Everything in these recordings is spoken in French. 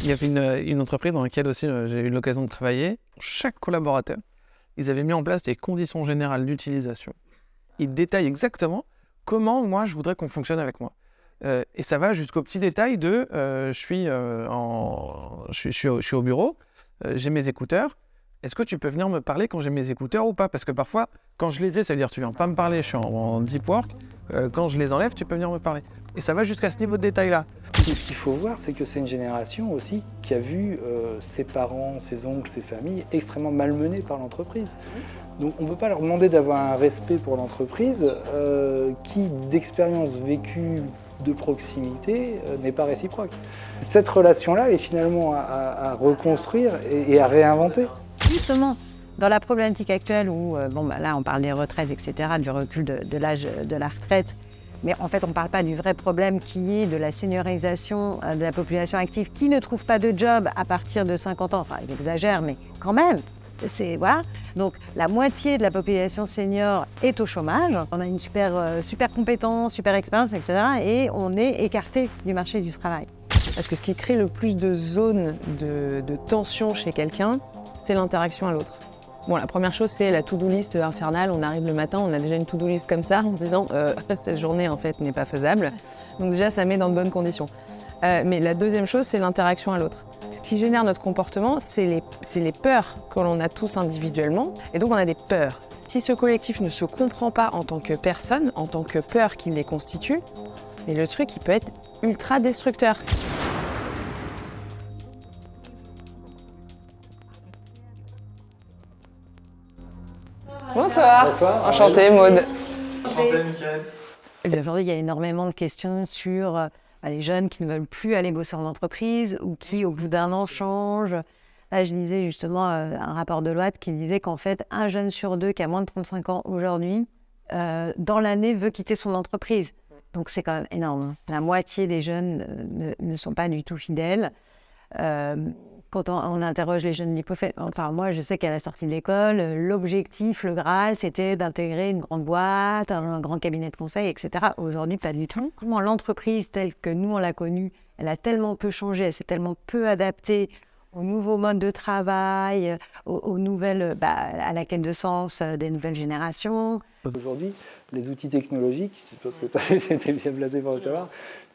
Il y avait une entreprise dans laquelle aussi j'ai eu l'occasion de travailler. Chaque collaborateur, ils avaient mis en place des conditions générales d'utilisation. Ils détaillent exactement comment moi je voudrais qu'on fonctionne avec moi. Et ça va jusqu'au petit détail de je suis au bureau, j'ai mes écouteurs. Est-ce que tu peux venir me parler quand j'ai mes écouteurs ou pas? Parce que parfois, quand je les ai, ça veut dire tu viens pas me parler, je suis en deep work. Quand je les enlève, tu peux venir me parler. Et ça va jusqu'à ce niveau de détail-là. Ce qu'il faut voir, c'est que c'est une génération aussi qui a vu ses parents, ses oncles, ses familles extrêmement malmenés par l'entreprise. Donc on ne peut pas leur demander d'avoir un respect pour l'entreprise qui, d'expérience vécue de proximité, n'est pas réciproque. Cette relation-là est finalement à reconstruire et à réinventer. Justement, dans la problématique actuelle où, là on parle des retraites, etc., du recul de l'âge de la retraite, mais en fait on ne parle pas du vrai problème qui est de la seniorisation de la population active qui ne trouve pas de job à partir de 50 ans, enfin j'exagère, mais quand même. Voilà. Donc la moitié de la population senior est au chômage, on a une super compétence, super expérience, etc. et on est écarté du marché du travail. Parce que ce qui crée le plus de zones de tension chez quelqu'un, c'est l'interaction à l'autre. Bon, la première chose, c'est la to-do list infernale. On arrive le matin, on a déjà une to-do list comme ça, en se disant cette journée en fait n'est pas faisable. Donc déjà, ça met dans de bonnes conditions. Mais la deuxième chose, c'est l'interaction à l'autre. Ce qui génère notre comportement, c'est les peurs que l'on a tous individuellement. Et donc on a des peurs. Si ce collectif ne se comprend pas en tant que personne, en tant que peur qui les constitue, et le truc, il peut être ultra destructeur. Bonsoir. Bonsoir. Enchantée, Maud. Enchanté, Mickaël. Aujourd'hui, il y a énormément de questions sur les jeunes qui ne veulent plus aller bosser en entreprise ou qui, au bout d'un an, changent. Là, je lisais justement un rapport de Deloitte qui disait qu'en fait, un jeune sur deux qui a moins de 35 ans aujourd'hui, dans l'année, veut quitter son entreprise. Donc, c'est quand même énorme. La moitié des jeunes ne sont pas du tout fidèles. Quand on interroge les jeunes lipofètes, enfin moi je sais qu'à la sortie de l'école, l'objectif, le Graal, c'était d'intégrer une grande boîte, un grand cabinet de conseil, etc. Aujourd'hui, pas du tout. Comment l'entreprise telle que nous on l'a connue, elle a tellement peu changé, elle s'est tellement peu adaptée aux nouveaux modes de travail, aux nouvelles, à la quête de sens des nouvelles générations. Aujourd'hui, les outils technologiques, je pense que tu as été bien placé pour le savoir,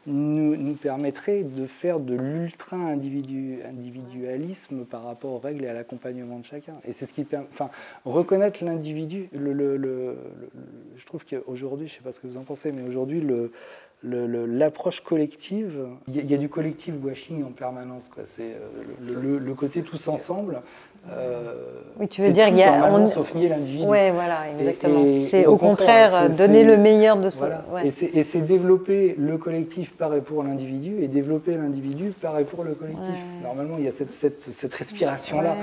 nous permettrait de faire de l'ultra-individualisme par rapport aux règles et à l'accompagnement de chacun. Et c'est ce qui permet, reconnaître l'individu. Je trouve qu'aujourd'hui, je ne sais pas ce que vous en pensez, mais aujourd'hui, l'approche collective, il y a du collective washing en permanence, quoi. C'est le côté tous ensemble. Oui, tu veux dire qu'il y a sauf nier l'individu. Oui, voilà, exactement. C'est et au contraire donner le meilleur de soi. Voilà. Ouais. Et c'est développer le collectif par et pour l'individu et développer l'individu par et pour le collectif. Ouais. Normalement, il y a cette respiration-là.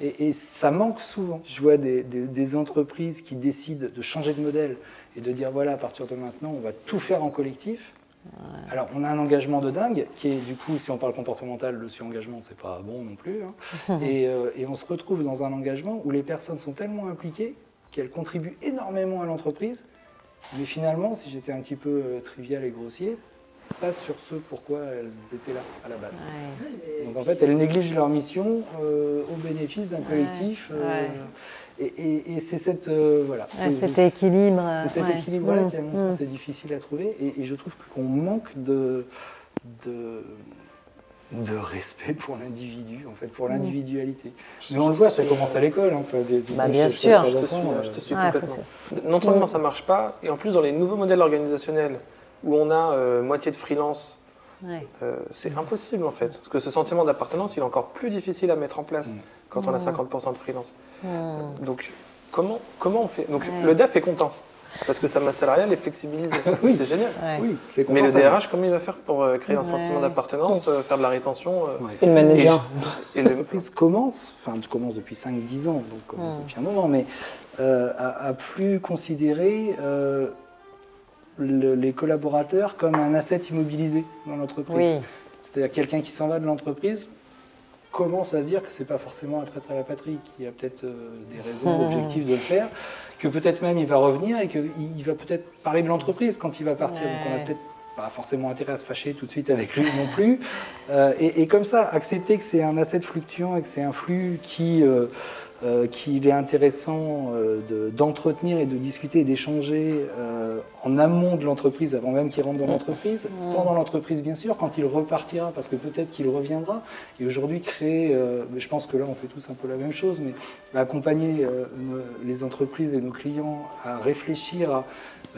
Ouais. Et ça manque souvent. Je vois des entreprises qui décident de changer de modèle et de dire voilà, à partir de maintenant, on va tout faire en collectif. Ouais. Alors, on a un engagement de dingue qui est, du coup, si on parle comportemental, le sur-engagement, c'est pas bon non plus. Hein. Et on se retrouve dans un engagement où les personnes sont tellement impliquées qu'elles contribuent énormément à l'entreprise. Mais finalement, si j'étais un petit peu trivial et grossier, pas sur ce pourquoi elles étaient là à la base. Ouais. Donc en fait, elles négligent leur mission au bénéfice d'un collectif. Et c'est cet équilibre. C'est cet équilibre-là qui, à mon sens, c'est difficile à trouver. Et je trouve qu'on manque de respect pour l'individu, en fait, pour l'individualité. Mais on le voit, ça commence à l'école. Hein, bien sûr. Je te suis complètement. Non seulement ça ne marche pas, et en plus, dans les nouveaux modèles organisationnels, où on a moitié de freelance, c'est impossible, en fait. Parce que ce sentiment d'appartenance, il est encore plus difficile à mettre en place quand on a 50% de freelance. Donc, comment on fait? Donc, le DAF est content. Parce que sa masse salariale est flexibilisée. Oui. C'est génial. Ouais. Oui, mais le DRH, comment il va faire pour créer un sentiment d'appartenance, faire de la rétention Et le manager. Et l'entreprise commence depuis 5-10 ans, donc depuis un moment, mais à plus considérer les collaborateurs comme un asset immobilisé dans l'entreprise. Oui. C'est-à-dire quelqu'un qui s'en va de l'entreprise commence à se dire que c'est pas forcément un traître à la patrie, qu'il y a peut-être des raisons objectives de le faire, que peut-être même il va revenir et qu'il va peut-être parler de l'entreprise quand il va partir. Donc on a peut-être pas forcément intérêt à se fâcher tout de suite avec lui non plus. Et comme ça, accepter que c'est un asset fluctuant et que c'est un flux qu'il est intéressant d'entretenir et de discuter et d'échanger en amont de l'entreprise, avant même qu'il rentre dans l'entreprise, pendant l'entreprise bien sûr, quand il repartira, parce que peut-être qu'il reviendra. Et aujourd'hui, créer, je pense que là on fait tous un peu la même chose, mais accompagner les entreprises et nos clients à réfléchir à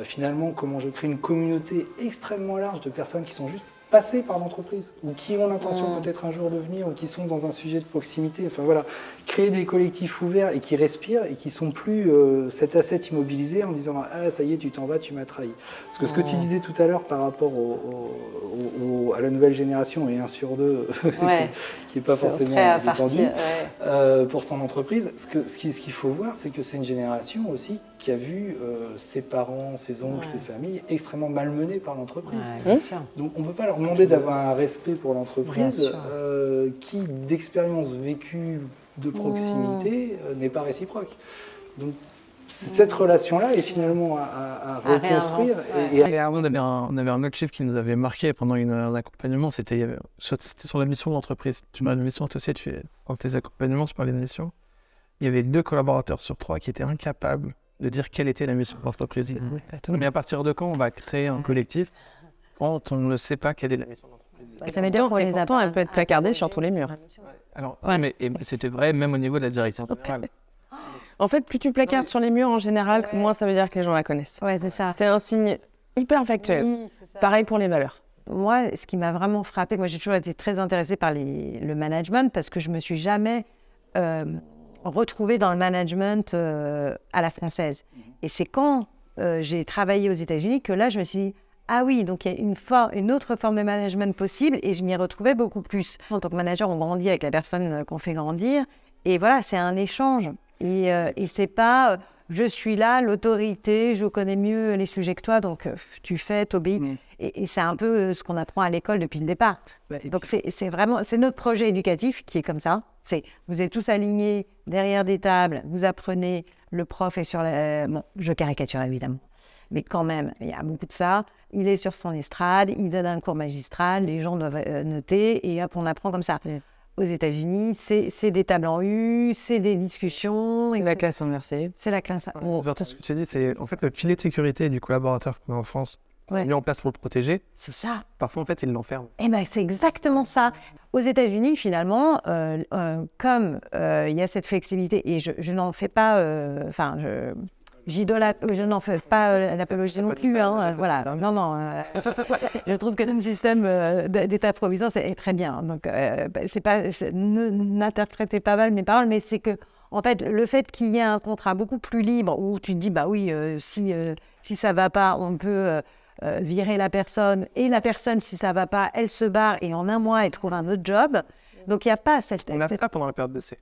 finalement comment je crée une communauté extrêmement large de personnes qui sont juste passés par l'entreprise ou qui ont l'intention peut-être un jour de venir ou qui sont dans un sujet de proximité. Enfin voilà, créer des collectifs ouverts et qui respirent et qui sont plus cet asset immobilisé en disant ah ça y est tu t'en vas, tu m'as trahi. Parce que ce que tu disais tout à l'heure par rapport à la nouvelle génération et 1 sur 2 qui n'est pas forcément détendu pour son entreprise, ce qu'il faut voir c'est que c'est une génération aussi qui a vu ses parents, ses oncles, ses familles extrêmement malmenés par l'entreprise. Donc on ne peut pas leur demander d'avoir un respect pour l'entreprise qui, d'expérience vécue de proximité, n'est pas réciproque. Donc cette relation-là est finalement à reconstruire. On avait un autre chiffre qui nous avait marqué pendant un accompagnement, c'était sur la mission de l'entreprise. Tu parles de mission associée, dans tes accompagnements, tu parlais de mission. Il y avait 2 collaborateurs sur 3 qui étaient incapables de dire quelle était la mission de l'entreprise. Mais à partir de quand on va créer un collectif quand on ne sait pas quelle est la mission de l'entreprise? Ça veut dire que pourtant, elle peut être placardée sur tous les murs. Alors, mais c'était vrai même au niveau de la direction générale. En fait, plus tu placardes sur les murs en général, moins ça veut dire que les gens la connaissent. Ouais, c'est ça. C'est un signe hyper factuel. Oui, pareil pour les valeurs. Moi, ce qui m'a vraiment frappée, moi j'ai toujours été très intéressée par le management parce que je me suis jamais retrouvée dans le management à la française. Et c'est quand j'ai travaillé aux États-Unis que là je me suis dit ah oui, donc il y a une autre forme de management possible et je m'y retrouvais beaucoup plus. En tant que manager, on grandit avec la personne qu'on fait grandir et voilà, c'est un échange. Et c'est pas je suis là, l'autorité, je connais mieux les sujets que toi, donc tu fais, t'obéis. Et c'est un peu ce qu'on apprend à l'école depuis le départ. Donc c'est vraiment, c'est notre projet éducatif qui est comme ça. C'est vous êtes tous alignés derrière des tables, vous apprenez, le prof est sur la... Bon, je caricature évidemment. Mais quand même, il y a beaucoup de ça. Il est sur son estrade, il donne un cours magistral, les gens doivent noter et hop, on apprend comme ça. Aux États-Unis, c'est des tables en U, c'est des discussions. C'est la classe inversée. C'est la classe. Ce que tu as dit, c'est en fait le filet de sécurité du collaborateur qu'on a en France, mis en place pour le protéger. C'est ça. Parfois, en fait, il l'enferme. Eh ben, c'est exactement ça. Aux États-Unis, finalement, comme il y a cette flexibilité, et je n'en fais pas, je n'en fais pas l'apologie non plus. Voilà. Je trouve que le système d'État-providence est très bien. Donc, n'interprétez pas mal mes paroles, mais c'est que, en fait, le fait qu'il y ait un contrat beaucoup plus libre où tu te dis, bah oui, si ça va pas, on peut virer la personne. Et la personne, si ça va pas, elle se barre et en un mois, elle trouve un autre job. Donc, il n'y a pas cette... On a ça pendant la période d'essai.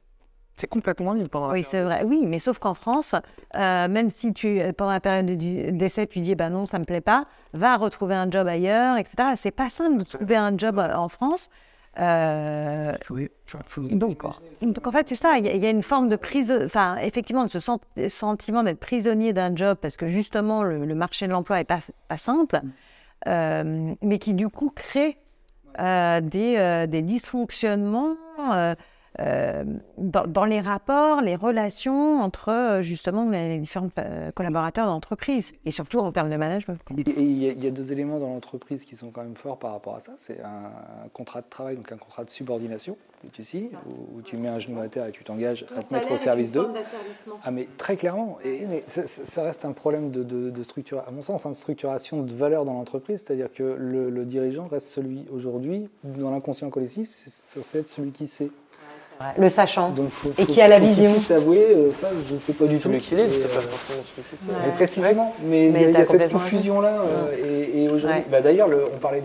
C'est complètement libre pendant la période. Oui, c'est vrai. Oui, mais sauf qu'en France, même si pendant la période d'essai, tu dis bah non, ça me plaît pas, va retrouver un job ailleurs, etc. C'est pas simple de trouver un job en France. Donc en fait, c'est ça. Il y a une forme de prise, effectivement, de ce sentiment d'être prisonnier d'un job parce que justement le marché de l'emploi est pas simple, mais qui du coup crée des dysfonctionnements. Dans les rapports, les relations entre justement les différents collaborateurs de l'entreprise et surtout en termes de management. Et il y a 2 éléments dans l'entreprise qui sont quand même forts par rapport à ça. C'est un contrat de travail, donc un contrat de subordination que tu signes, où tu mets un genou à terre et tu t'engages à te mettre au service d'eux. Ah mais très clairement. Mais ça reste un problème de structuration, à mon sens, de structuration de valeur dans l'entreprise. C'est-à-dire que le dirigeant reste celui aujourd'hui, dans l'inconscient collectif, c'est censé être celui qui sait. Le sachant, et qui a la vision. Faut avouer, ça, je ne sais pas du tout. Celui qui l'est, c'est pas forcément celui qui sait. Mais précisément, mais il y a cette confusion-là. Et aujourd'hui, d'ailleurs, on parlait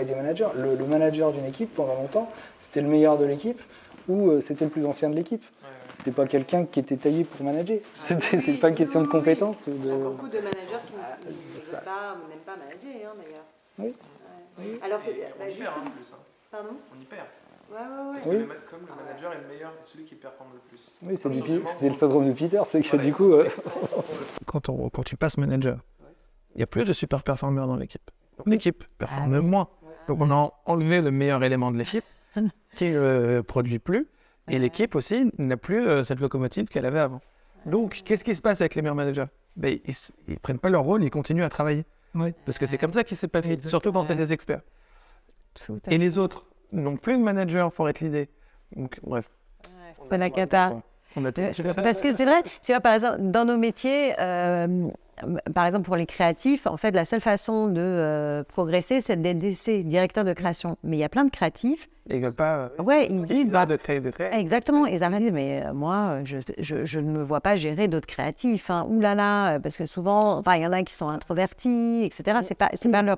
des managers. Le manager d'une équipe, pendant longtemps, c'était le meilleur de l'équipe ou c'était le plus ancien de l'équipe. C'était pas quelqu'un qui était taillé pour manager. C'est pas une question de compétence. Il y a beaucoup de managers qui n'aiment pas manager, d'ailleurs. Oui. Alors que, on y perd, Pardon ? On y perd. Parce que comme le manager est le meilleur, c'est celui qui performe le plus. Oui, c'est le syndrome de Peter, c'est que du coup... Quand tu passes manager, il y a plus de super performeurs dans l'équipe. Donc, l'équipe performe moins. Donc on a enlevé le meilleur élément de l'équipe qui ne produit plus. Et l'équipe aussi n'a plus cette locomotive qu'elle avait avant. Donc qu'est-ce qui se passe avec les meilleurs managers? Ils ne prennent pas leur rôle, ils continuent à travailler. Parce que c'est comme ça qu'ils s'est pas fait, surtout quand c'est des experts. Et les autres n'ont plus de manager pour être l'idée. Donc bref. C'est la cata. Parce que c'est vrai, tu vois, par exemple, dans nos métiers, par exemple pour les créatifs, en fait, la seule façon de progresser, c'est d'être DC, directeur de création. Mais il y a plein de créatifs. Ils veulent pas. Ils disent. De créer. Exactement. Ils disent, mais moi, je ne me vois pas gérer d'autres créatifs. Hein. Ouh là là, parce que souvent, il y en a qui sont introvertis, etc. C'est pas leur.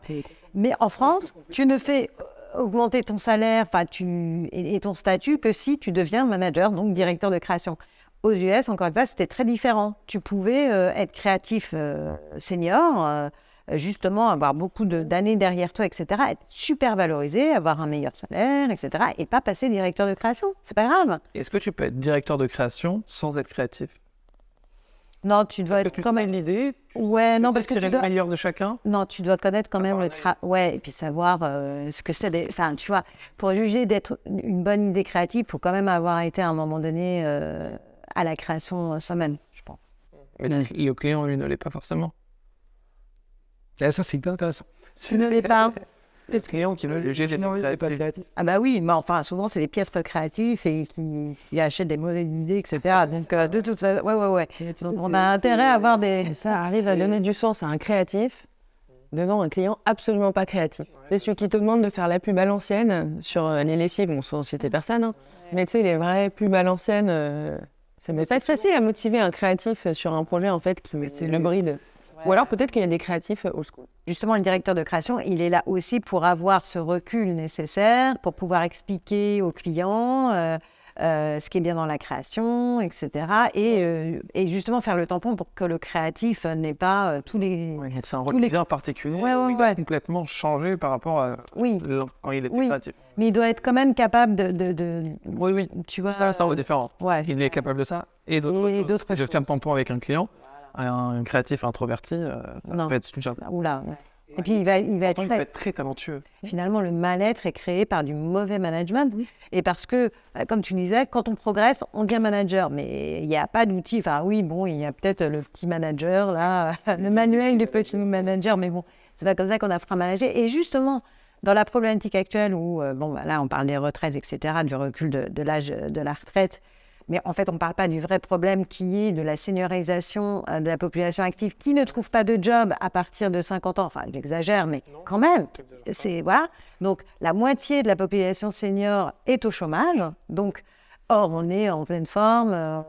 Mais en France, tu ne fais augmenter ton salaire et ton statut que si tu deviens manager, donc directeur de création. Aux US, encore une fois, c'était très différent. Tu pouvais être créatif senior, justement avoir beaucoup d'années derrière toi, etc., être super valorisé, avoir un meilleur salaire, etc., et pas passer directeur de création. C'est pas grave. Est-ce que tu peux être directeur de création sans être créatif? Non, tu dois être quand même l'idée. Ouais, non, parce que tu dois le meilleur de chacun. Non, tu dois connaître quand même le travail. Ouais, et puis savoir ce que c'est. Enfin, tu vois, pour juger d'être une bonne idée créative, il faut quand même avoir été à un moment donné à la création soi-même, je pense. Mais le client, lui, ne l'est pas forcément. Ça, c'est hyper intéressant. Tu ne l'es pas. Peut-être client qui veut juger des pas créatif. Ah bah oui, mais enfin, souvent, c'est des pièces peu créatives et qui achètent des mauvaises idées, etc. Donc, de toute façon, ouais. Donc, on a intérêt à avoir des... Ça arrive à donner du sens à un créatif devant un client absolument pas créatif. C'est celui qui te demande de faire la pub à l'ancienne sur les lessives, bon, sans citer personne, hein. Mais tu sais, les vraies pubs à l'ancienne, ça ne pas être facile à motiver un créatif sur un projet, en fait, c'est le bride. Ou alors peut-être qu'il y a des créatifs old school. Justement, le directeur de création, il est là aussi pour avoir ce recul nécessaire, pour pouvoir expliquer aux clients ce qui est bien dans la création, etc. Et justement faire le tampon pour que le créatif n'ait pas tous les... C'est un rôle bien particulier, il va complètement changer par rapport à quand il était créatif. Mais il doit être quand même capable de... Oui. Tu vois, c'est un rôle différent. Ouais. Il est capable de ça et d'autres choses. Je fais un tampon avec un client. Un créatif introverti, ça peut être une chose. Oula. Et puis il va être très talentueux. Finalement, le mal-être est créé par du mauvais management. Et parce que, comme tu disais, quand on progresse, on devient manager. Mais il n'y a pas d'outil. Enfin, oui, bon, il y a peut-être le petit manager, là, le manuel du petit manager. Mais bon, c'est pas comme ça qu'on apprend à manager. Et justement, dans la problématique actuelle où, là, on parle des retraites, etc., du recul de l'âge de la retraite. Mais en fait, on ne parle pas du vrai problème qui est de la seniorisation de la population active qui ne trouve pas de job à partir de 50 ans. Enfin, j'exagère, mais quand même. Voilà. Donc, la moitié de la population senior est au chômage. Donc, or, on est en pleine forme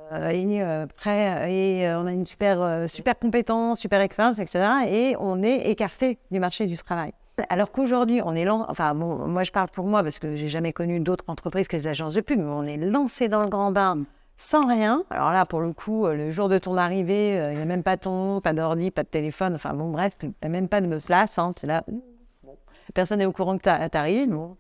prêt et on a une super compétence, super expérience, etc. Et on est écarté du marché du travail. Alors qu'aujourd'hui, on est moi je parle pour moi parce que j'ai jamais connu d'autres entreprises que les agences de pub, mais on est lancé dans le grand bain sans rien. Alors là, pour le coup, le jour de ton arrivée, il n'y a même pas pas d'ordi, pas de téléphone, enfin bon, bref, tu n'as même pas de place. Hein, c'est là, personne n'est au courant que tu arrives. Bon,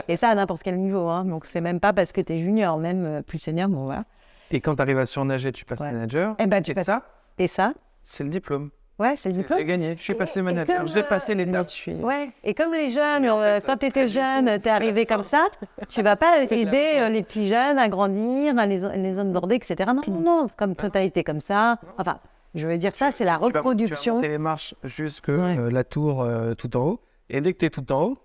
et ça à n'importe quel niveau. Hein, donc c'est même pas parce que tu es junior, même plus senior, bon voilà. Et quand tu arrives à surnager, tu passes manager. Tu passes ça. Et ça, c'est le diplôme. Ouais, c'est le diplôme. J'ai gagné, je suis passé manager, j'ai passé les notes. Ouais, et comme les jeunes, quand tu étais jeune, tu es arrivé comme ça, tu vas pas aider les petits jeunes à grandir, à les onboarder, etc. Non, comme toi, tu as été comme ça. Enfin, je veux dire, ça, c'est la reproduction. Tu vas monter les marches jusque la tour tout en haut, et dès que tu es tout en haut,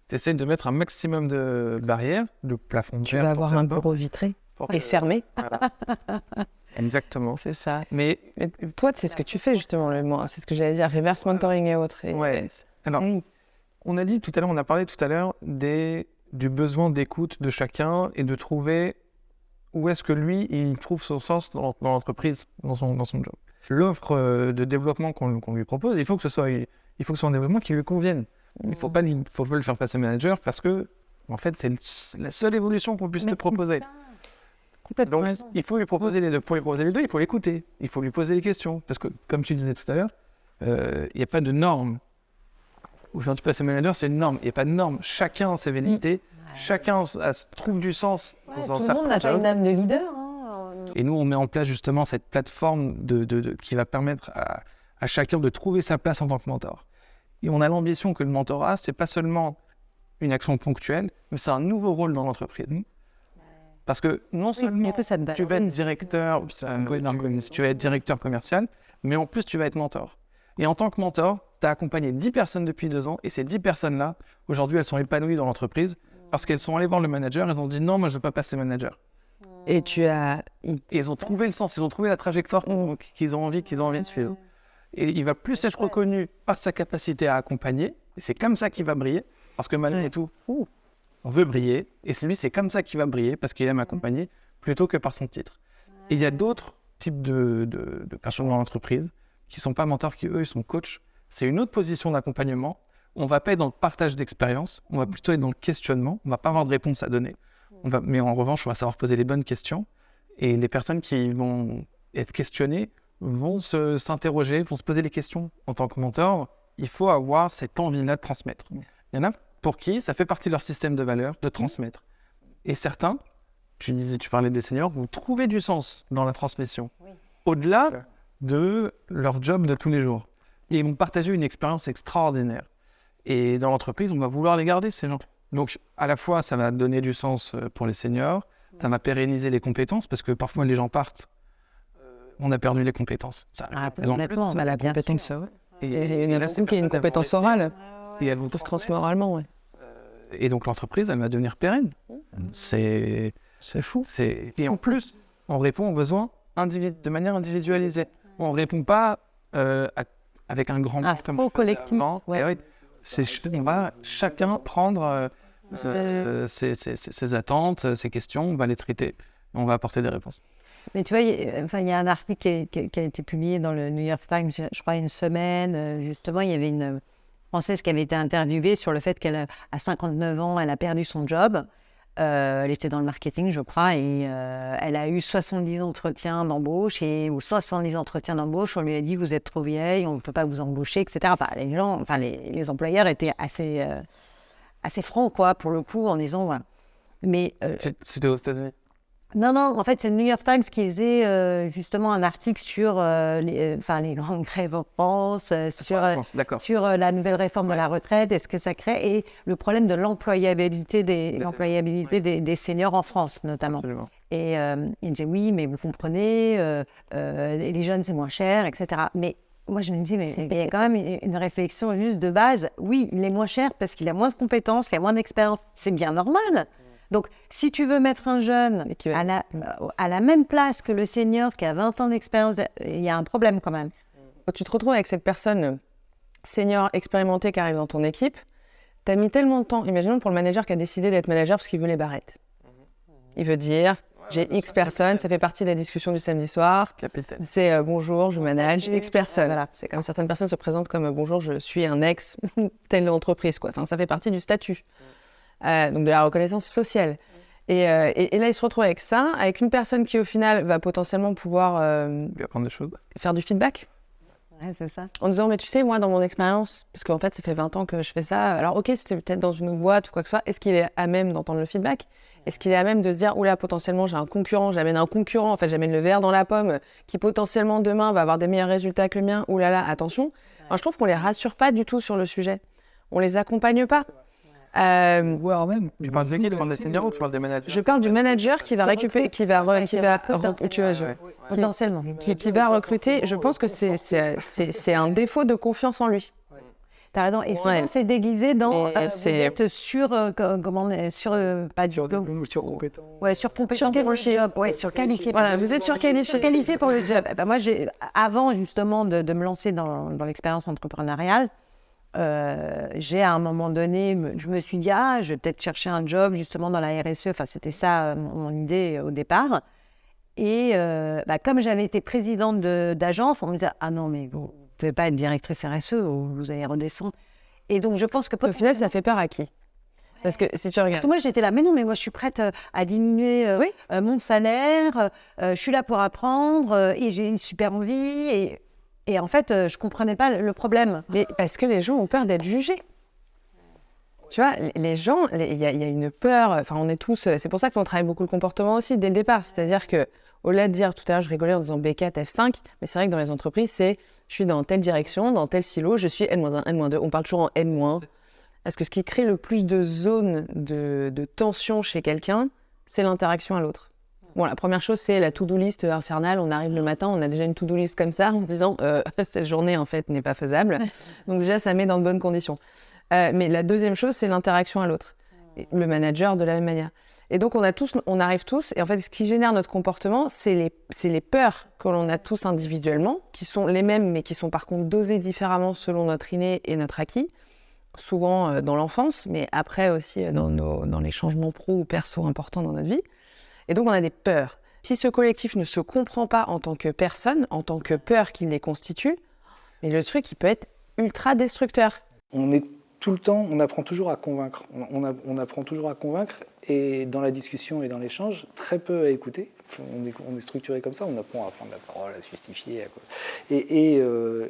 tu essaies de mettre un maximum de barrières, de plafonds de verre. Tu vas avoir un bureau vitré et fermé. Voilà. Exactement. C'est ça. Mais toi, c'est ce que tu fais justement, c'est ce que j'allais dire, reverse mentoring et autres. Alors, on a dit tout à l'heure, on a parlé tout à l'heure du besoin d'écoute de chacun et de trouver où est-ce que lui, il trouve son sens dans l'entreprise, dans son job. L'offre de développement qu'on lui propose, il faut que ce soit un développement qui lui convienne. Il ne faut pas le faire passer manager parce que, en fait, c'est la seule évolution qu'on puisse te proposer. Donc, il faut lui proposer les deux. Pour lui proposer les deux, il faut l'écouter. Il faut lui poser des questions. Parce que, comme tu disais tout à l'heure, il n'y a pas de norme. Aujourd'hui, passer manager, c'est une norme. Il n'y a pas de norme. Chacun a ses velléités. Chacun trouve du sens dans sa tout le monde n'a pas une âme de leader. Hein. Et nous, on met en place justement cette plateforme qui va permettre à chacun de trouver sa place en tant que mentor. Et on a l'ambition que le mentorat, c'est pas seulement une action ponctuelle, mais c'est un nouveau rôle dans l'entreprise. Parce que non seulement tu vas être directeur, tu vas être directeur commercial, mais en plus tu vas être mentor. Et en tant que mentor, tu as accompagné 10 personnes depuis 2 ans, et ces 10 personnes-là, aujourd'hui, elles sont épanouies dans l'entreprise parce qu'elles sont allées voir le manager, elles ont dit non, moi je ne veux pas passer manager. Et ils ont trouvé le sens, ils ont trouvé la trajectoire qu'ils ont envie de suivre. Et il va plus être reconnu par sa capacité à accompagner, et c'est comme ça qu'il va briller, parce que malgré tout, on veut briller, et lui, c'est comme ça qu'il va briller, parce qu'il aime accompagner, plutôt que par son titre. Et il y a d'autres types de personnes dans l'entreprise qui ne sont pas mentors, qui eux, ils sont coachs. C'est une autre position d'accompagnement. On ne va pas être dans le partage d'expérience, on va plutôt être dans le questionnement. On ne va pas avoir de réponse à donner. Mais en revanche, on va savoir poser les bonnes questions. Et les personnes qui vont être questionnées vont s'interroger, vont se poser les questions. En tant que mentor, il faut avoir cette envie-là de transmettre. Il y en a pour qui ça fait partie de leur système de valeurs de transmettre. Et certains, tu parlais des seniors, vont trouver du sens dans la transmission. Au-delà de leur job de tous les jours. Et ils vont partager une expérience extraordinaire. Et dans l'entreprise, on va vouloir les garder, ces gens. Donc, à la fois, ça va donner du sens pour les seniors, ça va pérenniser les compétences, parce que parfois, les gens partent, on a perdu les compétences. Complètement, la compétence. Et il y en a beaucoup qui a une compétence orale. Et elle se transmet oralement, Et donc, l'entreprise, elle va devenir pérenne. C'est fou. Et en plus, on répond aux besoins de manière individualisée. On ne répond pas avec un grand groupe. Un faux collectif. On va chacun prendre ses attentes, ses questions, on va les traiter, et on va apporter des réponses. Mais tu vois, il y a un article qui a été publié dans le New York Times, je crois, une semaine. Justement, il y avait une Française qui avait été interviewée sur le fait qu'à 59 ans, elle a perdu son job. Elle était dans le marketing, je crois, et elle a eu 70 entretiens d'embauche, ou 70 entretiens d'embauche, on lui a dit « vous êtes trop vieille, on ne peut pas vous embaucher », etc. Les employeurs étaient assez francs, quoi, pour le coup, en disant « voilà ». Mais c'était aux États-Unis? Non, en fait, c'est le New York Times qui faisait justement un article sur les grandes grèves en France, sur la nouvelle réforme de la retraite, est-ce que ça crée, et le problème de l'employabilité des seniors en France, notamment. Absolument. Et il disait, oui, mais vous comprenez, les jeunes, c'est moins cher, etc. Mais moi, je me dis, mais il y a quand même une réflexion juste de base. Oui, il est moins cher parce qu'il a moins de compétences, il a moins d'expérience. C'est bien normal. Donc, si tu veux mettre un jeune à la même place que le senior qui a 20 ans d'expérience, il y a un problème quand même. Quand tu te retrouves avec cette personne senior expérimentée qui arrive dans ton équipe, tu as mis tellement de temps, imaginons pour le manager qui a décidé d'être manager parce qu'il veut les barrettes. Il veut dire, j'ai X personnes, ça fait partie de la discussion du samedi soir. Capitaine. C'est bonjour, je manage X personnes. Voilà. C'est comme certaines personnes se présentent comme bonjour, je suis un ex telle entreprise, quoi. Enfin, ça fait partie du statut. Donc de la reconnaissance sociale. Et là, il se retrouve avec ça, avec une personne qui, au final, va potentiellement pouvoir lui apprendre des choses. Faire du feedback. Ouais, c'est ça. En disant, mais tu sais, moi, dans mon expérience, parce qu'en fait, ça fait 20 ans que je fais ça, alors ok, c'était peut-être dans une boîte ou quoi que ce soit, est-ce qu'il est à même d'entendre le feedback? Est-ce qu'il est à même de se dire, oula, potentiellement, j'ai un concurrent, j'amène le verre dans la pomme, qui potentiellement, demain, va avoir des meilleurs résultats que le mien, oulala, attention. Alors, je trouve qu'on les rassure pas du tout sur le sujet. On les accompagne pas. Voire même. Tu parles de qui? Tu parles des seniors ou tu parles des managers? Je parle du manager qui va récupérer, qui va recruter. Je pense que c'est un défaut de confiance en lui. T'as raison. Et souvent, c'est déguisé dans vous êtes surqualifié. Voilà, vous êtes surqualifié pour le job. Moi, avant justement de me lancer dans l'expérience entrepreneuriale, j'ai à un moment donné, je me suis dit, je vais peut-être chercher un job justement dans la RSE. Enfin, c'était ça mon idée au départ. Et comme j'avais été présidente d'agence, on me disait, non, mais vous ne pouvez pas être directrice RSE, vous allez redescendre. Et donc, je pense que au final, ça fait peur à qui? Parce que si tu regardes. Parce que moi, j'étais là, mais non, mais moi, je suis prête à diminuer mon salaire, je suis là pour apprendre et j'ai une super envie. Et en fait, je ne comprenais pas le problème. Mais parce que les gens ont peur d'être jugés. Tu vois, les gens, il y a une peur, enfin on est tous, c'est pour ça qu'on travaille beaucoup le comportement aussi dès le départ. C'est-à-dire que au-delà de dire, tout à l'heure je rigolais en disant B4, F5, mais c'est vrai que dans les entreprises, c'est je suis dans telle direction, dans tel silo, je suis N-1, N-2, on parle toujours en N-. Parce que ce qui crée le plus de zones de tension chez quelqu'un, c'est l'interaction à l'autre. Bon, la première chose, c'est la to-do list infernale. On arrive le matin, on a déjà une to-do list comme ça, en se disant cette journée, en fait, n'est pas faisable. Donc déjà, ça met dans de bonnes conditions. Mais la deuxième chose, c'est l'interaction à l'autre. Et le manager, de la même manière. Et donc, on arrive tous, et en fait, ce qui génère notre comportement, c'est les peurs que l'on a tous individuellement, qui sont les mêmes, mais qui sont par contre dosées différemment selon notre inné et notre acquis, souvent dans l'enfance, mais après aussi dans les changements pro ou perso importants dans notre vie. Et donc, on a des peurs. Si ce collectif ne se comprend pas en tant que personne, en tant que peur qui les constitue, mais le truc, il peut être ultra destructeur. On est tout le temps, on apprend toujours à convaincre. On apprend toujours à convaincre, et dans la discussion et dans l'échange, très peu à écouter. On est structuré comme ça, on apprend à prendre la parole, à se justifier. Et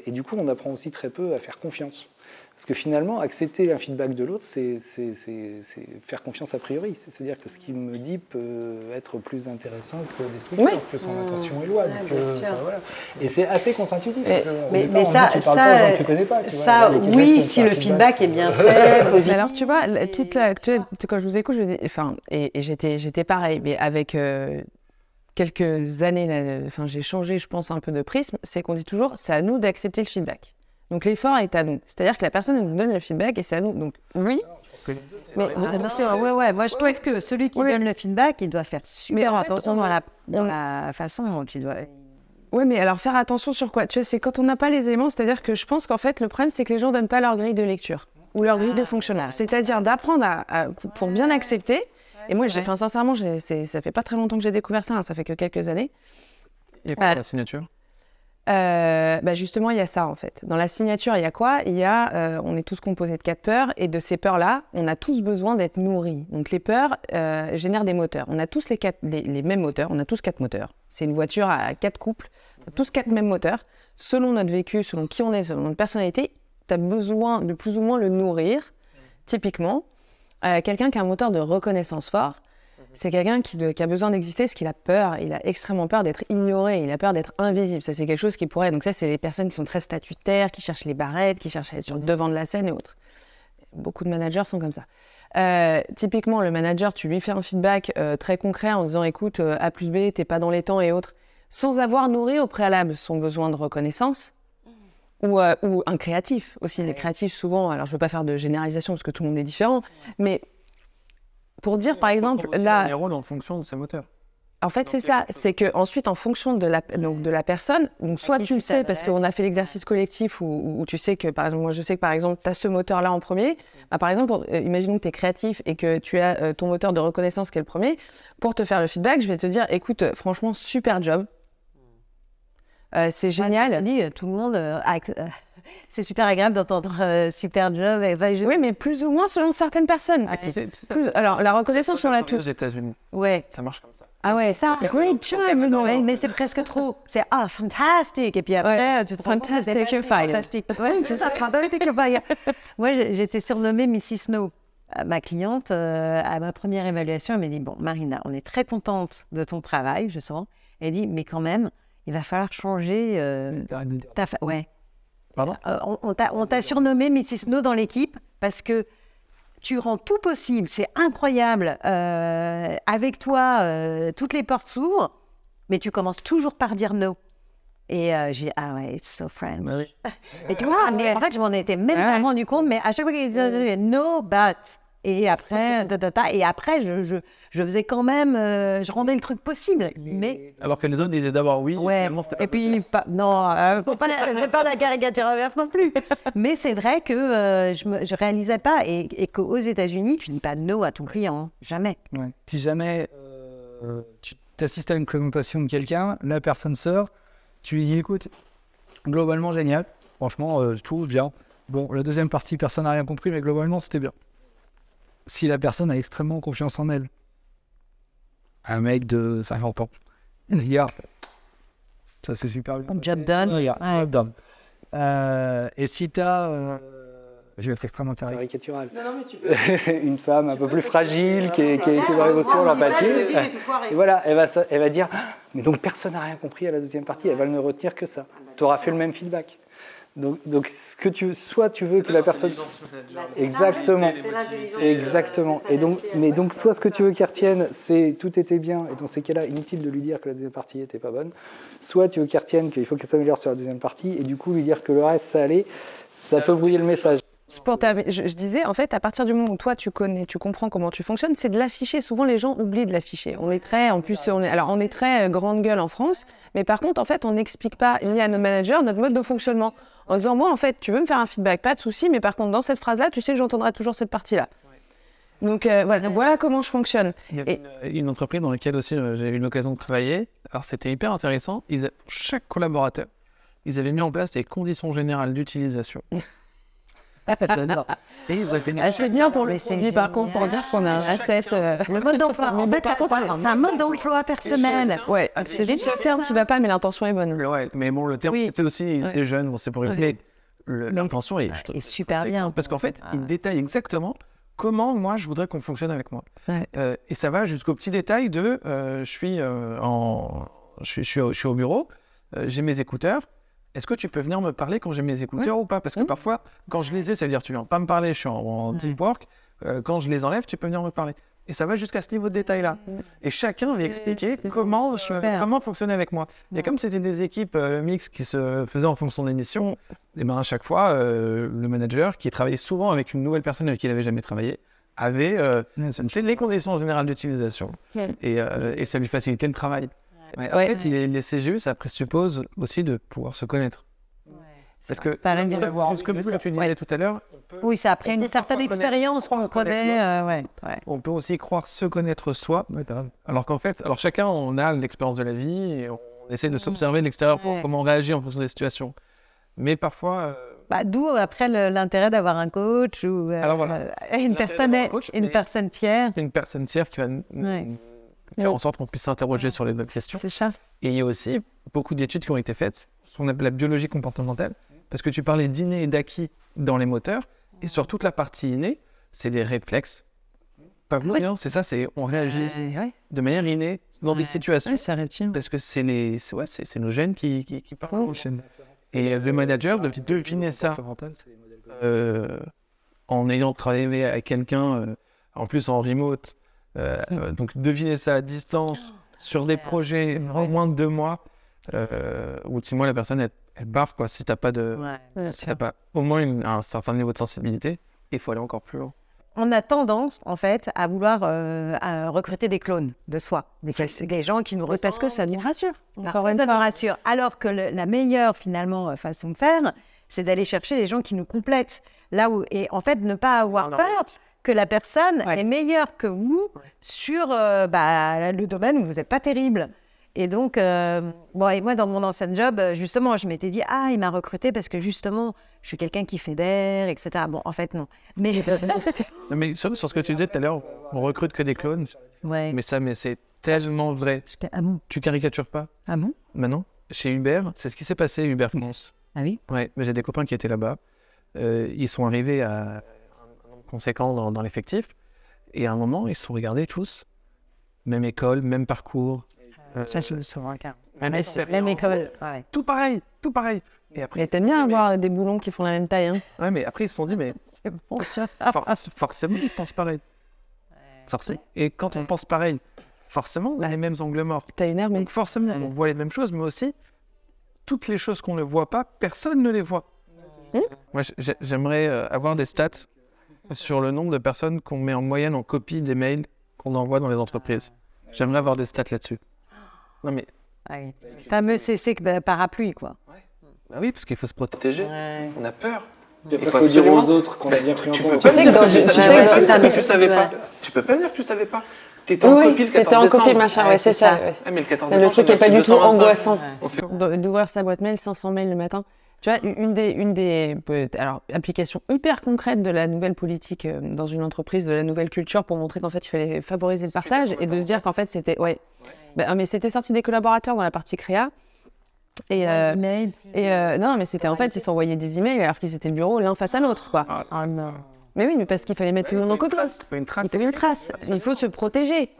du coup, on apprend aussi très peu à faire confiance. Parce que finalement, accepter un feedback de l'autre, c'est faire confiance a priori. C'est se dire que ce qu'il me dit peut être plus intéressant que destructeur, que son intention est louable. Voilà. Et c'est assez contre-intuitif. Mais ça, tu parles pas aux gens que tu connais pas. Ça, oui, si le feedback est bien fait, positif. Alors, tu vois, quand je vous écoute, j'étais pareil, mais avec quelques années, j'ai changé, je pense, un peu de prisme, c'est qu'on dit toujours, c'est à nous d'accepter le feedback. Donc l'effort est à nous. C'est-à-dire que la personne nous donne le feedback et c'est à nous. Donc oui. Moi je trouve que celui qui donne le feedback, il doit faire super attention dans la façon dont il doit. Oui, mais alors faire attention sur quoi? Tu vois, c'est quand on n'a pas les éléments, c'est-à-dire que je pense qu'en fait, le problème, c'est que les gens ne donnent pas leur grille de lecture ou leur grille de fonctionnaire. C'est-à-dire d'apprendre pour bien accepter. Et moi, sincèrement, ça fait pas très longtemps que j'ai découvert ça, ça fait que quelques années. Et quoi la signature? Justement, il y a ça en fait. Dans la signature, il y a quoi? On est tous composés de 4 peurs, et de ces peurs-là, on a tous besoin d'être nourris. Donc les peurs génèrent des moteurs. On a tous les mêmes moteurs, on a tous 4 moteurs. C'est une voiture à 4 couples, on a tous 4 mêmes moteurs. Selon notre vécu, selon qui on est, selon notre personnalité, tu as besoin de plus ou moins le nourrir. Typiquement, quelqu'un qui a un moteur de reconnaissance fort, c'est quelqu'un qui a besoin d'exister parce qu'il a peur. Il a extrêmement peur d'être ignoré. Il a peur d'être invisible. Ça, c'est quelque chose qui pourrait... Donc ça, c'est les personnes qui sont très statutaires, qui cherchent les barrettes, qui cherchent à être sur le devant de la scène et autres. Beaucoup de managers sont comme ça. Typiquement, le manager, tu lui fais un feedback très concret en disant « Écoute, A plus B, t'es pas dans les temps et autres », sans avoir nourri au préalable son besoin de reconnaissance. Ou un créatif aussi. Les créatifs, souvent... Alors, je veux pas faire de généralisation parce que tout le monde est différent, mais... Pour dire, par exemple, là... des rôles en fonction de ses moteurs. En fait, c'est ça. C'est qu'ensuite, en fonction de la personne, donc soit tu le sais parce qu'on a fait l'exercice collectif ou tu sais que, par exemple, moi, je sais que, par exemple, tu as ce moteur-là en premier. Par exemple, imaginons que tu es créatif et que tu as ton moteur de reconnaissance qui est le premier. Pour te faire le feedback, je vais te dire, écoute, franchement, super job. C'est génial. Tout le monde... c'est super agréable d'entendre super job. Oui, mais plus ou moins selon certaines personnes. Alors, la reconnaissance, on l'a tous. Aux États-Unis, ça marche comme ça. Ah ouais, ça, great job, mais c'est presque trop. C'est fantastique. Et puis après, tu te rends compte que c'est fantastic, you're fired. fantastique. Ouais, c'est ça, fantastic, you're fired. Moi, j'étais surnommée Mrs. Snow. Ma cliente, à ma première évaluation, elle m'a dit, bon, Marina, on est très contente de ton travail, je sens. Elle dit, mais quand même, il va falloir changer ouais. Pardon? On t'a surnommé Mrs. Snow dans l'équipe parce que tu rends tout possible, c'est incroyable. Avec toi, toutes les portes s'ouvrent, mais tu commences toujours par dire no. Et j'ai dit, ah ouais, it's so French. Oui. Et tu vois, mais en fait, je m'en étais même pas rendu compte, mais à chaque fois qu'il disait no, but. Et après, je faisais quand même, je rendais le truc possible. Mais... Alors que les autres disaient d'abord oui, ouais. finalement c'était pas et puis, c'est pas la caricature inverse non plus. Mais c'est vrai que je réalisais pas et qu'aux États-Unis, tu dis pas no à ton client, hein. Jamais. Ouais. Si jamais tu assistes à une présentation de quelqu'un, la personne sort, tu lui dis écoute, globalement génial, franchement, tout bien. Bon, la deuxième partie, personne n'a rien compris, mais globalement c'était bien. Si la personne a extrêmement confiance en elle, un mec de 50 ans, regarde, ça c'est super bien. Job done. Job done. Et si tu as Je vais être extrêmement caricatural. Une femme un peu plus fragile, qui est dans l'émotion, l'empathie. Et voilà, elle va dire « Mais donc personne n'a rien compris à la deuxième partie, elle va ne retenir que ça. » Tu auras fait le même feedback. Donc ce que soit tu veux que la personne... Exactement. Et donc soit ce que tu veux qu'elle retienne, c'est tout était bien, et dans ces cas-là, inutile de lui dire que la deuxième partie n'était pas bonne. Soit tu veux qu'elle retienne qu'il faut qu'elle s'améliore sur la deuxième partie, et du coup lui dire que le reste, ça allait, ça peut brouiller le message. Je disais, en fait, à partir du moment où toi, tu comprends comment tu fonctionnes, c'est de l'afficher. Souvent, les gens oublient de l'afficher. On est très grande gueule en France, mais par contre, en fait, on n'explique pas ni à nos managers notre mode de fonctionnement. En disant, moi, en fait, tu veux me faire un feedback, pas de souci, mais par contre, dans cette phrase-là, tu sais que j'entendrai toujours cette partie-là. Donc, voilà comment je fonctionne. Il y avait une entreprise dans laquelle aussi j'ai eu l'occasion de travailler. Alors, c'était hyper intéressant. Chaque collaborateur, ils avaient mis en place des conditions générales d'utilisation. C'est bien pour le produit, par contre, pour dire qu'on a un asset. Le mode d'emploi. En fait, c'est un mode d'emploi personnel. Ouais, c'est juste le terme qui va pas, mais l'intention est bonne. Ouais, mais bon, le terme, c'était aussi, ils étaient jeunes, bon, c'est pour mais l'intention est super bien. Parce qu'en fait, il détaille exactement comment moi je voudrais qu'on fonctionne avec moi. Et ça va jusqu'au petit détail de je suis au bureau, j'ai mes écouteurs. Est-ce que tu peux venir me parler quand j'ai mes écouteurs ou pas? Parce que parfois, quand je les ai, ça veut dire que tu viens pas me parler, je suis en deep work. Quand je les enlève, tu peux venir me parler. Et ça va jusqu'à ce niveau de détail-là. Et chacun va expliquer comment fonctionner avec moi. Et comme c'était des équipes mixtes qui se faisaient en fonction des missions, et ben à chaque fois, le manager, qui travaillait souvent avec une nouvelle personne avec qui il n'avait jamais travaillé, avait les conditions générales d'utilisation. Et ça lui facilitait le travail. En fait, les CGE, ça présuppose aussi de pouvoir se connaître. Parce que, comme tu disais tout à l'heure... Oui, ça après une certaine expérience qu'on connaît. On peut aussi croire se connaître soi, alors qu'en fait, chacun, on a l'expérience de la vie et on essaie de s'observer de l'extérieur pour comment on réagit en fonction des situations. Mais parfois... D'où après l'intérêt d'avoir un coach ou une personne tiers. Une personne tiers qui va... faire en sorte qu'on puisse s'interroger sur les bonnes questions. C'est ça. Et il y a aussi beaucoup d'études qui ont été faites, ce qu'on appelle la biologie comportementale, parce que tu parlais d'inné et d'acquis dans les moteurs, et sur toute la partie innée, c'est des réflexes. Pas vous, c'est ça, on réagit de manière innée dans des situations. Ça retient. Parce que c'est nos gènes qui parlent. Et le manager doit deviner ça en ayant travaillé avec quelqu'un, en plus en remote. Donc deviner ça à distance sur des projets en moins de 2 mois où 6 mois la personne elle part quoi. Si t'as pas au moins un certain niveau de sensibilité, il faut aller encore plus loin. On a tendance en fait à vouloir à recruter des clones de soi, des gens qui nous ressemblent parce que ça nous rassure. Encore une fois rassure. Alors que la meilleure finalement façon de faire, c'est d'aller chercher les gens qui nous complètent. Et en fait ne pas avoir peur que la personne est meilleure que vous sur le domaine où vous n'êtes pas terrible. Et donc, et moi, dans mon ancien job, justement, je m'étais dit, il m'a recruté parce que justement, je suis quelqu'un qui fédère, etc. Bon, en fait, non. Mais, mais sur ce que tu disais tout à l'heure, on recrute que des clones. Mais c'est tellement vrai. Ah bon? Tu caricatures pas? Ah bon? Bah non. Chez Uber, c'est ce qui s'est passé, Uber France. Ah oui? Ouais, mais j'ai des copains qui étaient là-bas. Ils sont arrivés à conséquent dans l'effectif. Et à un moment, ils se sont regardés tous. Même école, même parcours. Ça, c'est souvent le cas. Même école. Tout pareil. Et après, t'aimes bien avoir des boulons qui font la même taille. Hein. Ouais, mais après, ils se sont dit, mais c'est bon, forcément, ils pensent pareil. Et quand on pense pareil, forcément, on a les mêmes angles morts. T'as une herbe, mais... Donc forcément, on voit les mêmes choses, mais aussi, toutes les choses qu'on ne voit pas, personne ne les voit. Moi, j'aimerais avoir des stats sur le nombre de personnes qu'on met en moyenne en copie des mails qu'on envoie dans les entreprises. J'aimerais avoir des stats là-dessus. Non mais... Fameux CC parapluie, quoi. Bah oui, parce qu'il faut se protéger. On a peur. Il faut dire aux autres qu'on a bien pris en compte. Tu sais que tu savais pas. Tu peux pas dire que tu savais pas. T'étais en copie le 14 décembre. T'étais en copie, machin, c'est ça. Mais le 14 décembre, le truc n'est pas du tout angoissant. D'ouvrir sa boîte mail, 500 mails le matin. Tu vois, une des applications hyper concrètes de la nouvelle politique dans une entreprise, de la nouvelle culture, pour montrer qu'en fait, il fallait favoriser le partage et de se dire qu'en fait, c'était... mais c'était sorti des collaborateurs dans la partie créa. Non, mais c'était en fait, ils s'envoyaient des emails alors qu'ils étaient le bureau l'un face à l'autre, quoi. Ah non. Mais oui, mais parce qu'il fallait mettre tout le monde en copie. Il faut une trace. Il fallait une trace. Il faut se protéger.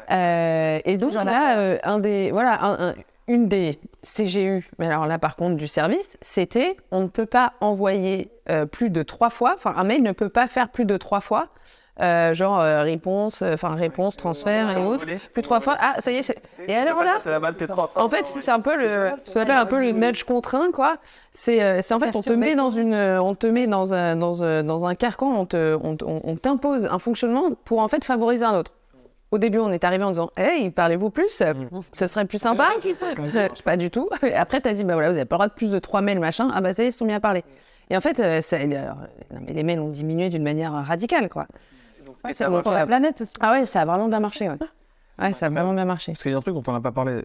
Et donc là, une des CGU, mais alors là par contre du service, c'était on ne peut pas envoyer plus de 3 fois, enfin un mail ne peut pas faire plus de 3 fois, réponse, transfert et autres, plus 3 fois. Ah ça y est, et alors là, en fait c'est un peu ce qu'on appelle un peu le nudge contraint quoi. C'est en fait on te met dans un carcan, on t'impose un fonctionnement pour en fait favoriser un autre. Au début, on est arrivé en disant « Hey, parlez-vous plus Ce serait plus sympa ?» Pas du tout. Et après, tu as dit « Bah voilà, vous n'avez pas le droit de plus de 3 mails, machin. » Ah bah ça y est, ils se sont mis à parler. Et en fait, les mails ont diminué d'une manière radicale, quoi. C'est bon pour la planète aussi. Ah ouais, ça a vraiment bien marché, ouais. Ouais, ça a vraiment bien marché. Parce qu'il y a un truc dont on n'a pas parlé.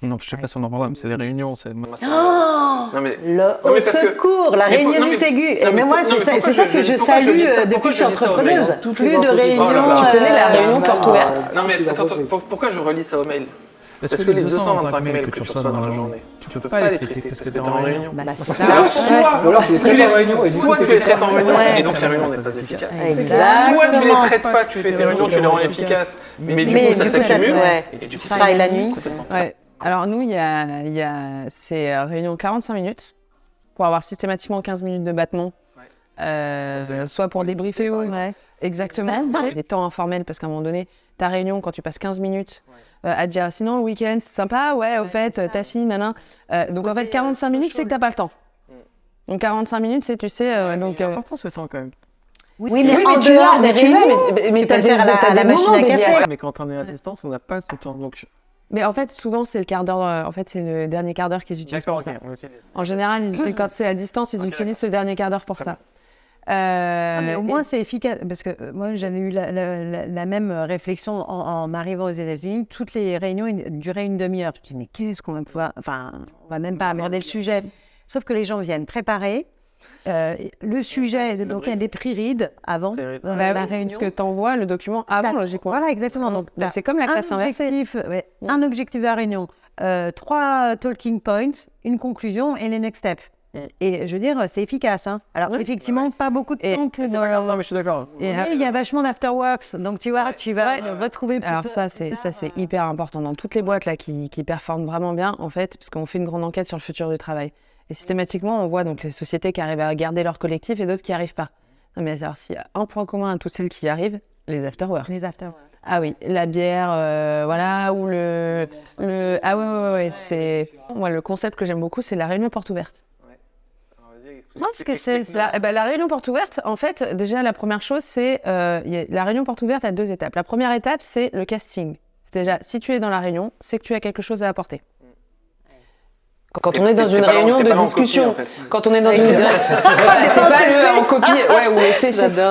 Non, je sais pas si on en parlera, mais c'est les réunions. Au secours, la réunionnite aiguë. Mais moi, c'est ça que je salue depuis que je suis entrepreneuse. Plus de réunions. Tu connais la réunion porte ouverte? Non, mais attends, pourquoi je relis ça au mail? Parce que les 225 mails que tu reçois dans la journée, tu peux pas les traiter parce que tu es en réunion. Soit tu les traites en réunion et donc les réunions n'est pas efficace. Soit tu les traites pas, tu fais tes réunions, tu les rends efficaces, mais du coup ça s'accumule et tu travailles la nuit. Ouais. Alors nous, il y a ces réunions 45 minutes pour avoir systématiquement 15 minutes de battement, soit pour débriefer ou exactement. Des temps informels parce qu'à un moment donné, ta réunion, quand tu passes 15 minutes à dire sinon le week-end c'est sympa, ouais, au fait, ta fille, nana. Donc en fait, 45 minutes, c'est que t'as pas le temps. Donc 45 minutes, c'est, tu sais, donc. C'est important ce temps quand même. Oui, mais en dehors des réunions, mais t'as des machines à café. Mais quand on est à distance, on n'a pas ce temps. Donc... Mais en fait, souvent, c'est le quart d'heure. En fait, c'est le dernier quart d'heure qu'ils utilisent pour ça. En général, quand c'est à distance, ils utilisent ce dernier quart d'heure pour ça. Mais au moins, c'est efficace. Parce que moi, j'avais eu la même réflexion en arrivant aux États-Unis. Toutes les réunions duraient une demi-heure. Je me dis, mais qu'est-ce qu'on va pouvoir. Enfin, on va même pas aborder le sujet. Sauf que les gens viennent préparer. Le sujet, donc il y a des pre-reads avant la réunion. Parce que tu envoies le document avant, logiquement. Voilà, exactement. Donc, c'est comme la classe inversée. Un objectif de la réunion, 3 talking points, une conclusion et les next steps. Et je veux dire, c'est efficace. Hein. Alors, effectivement, pas beaucoup de temps pour... Non, mais je suis d'accord. Et il y a vachement d'afterworks. Donc, tu vois, tu vas retrouver... Alors, ça, c'est hyper important. Dans toutes les boîtes là, qui performent vraiment bien, en fait, parce qu'on fait une grande enquête sur le futur du travail. Et systématiquement, on voit donc les sociétés qui arrivent à garder leur collectif et d'autres qui n'y arrivent pas. Non, mais alors, s'il y a un point commun à toutes celles qui y arrivent, les afterworks. Les afterworks. Ah oui, la bière, voilà, ou le... Ah ouais, c'est... Moi, le concept que j'aime beaucoup, c'est la réunion porte ouverte. Qu'est-ce que c'est ça? La réunion porte ouverte, en fait, déjà, la première chose, c'est... la réunion porte ouverte a 2 étapes. La première étape, c'est le casting. C'est déjà, si tu es dans la réunion, c'est que tu as quelque chose à apporter. Quand on est dans une réunion de discussion, quand on est dans une... T'es pas en copie, ouais, ou le CC.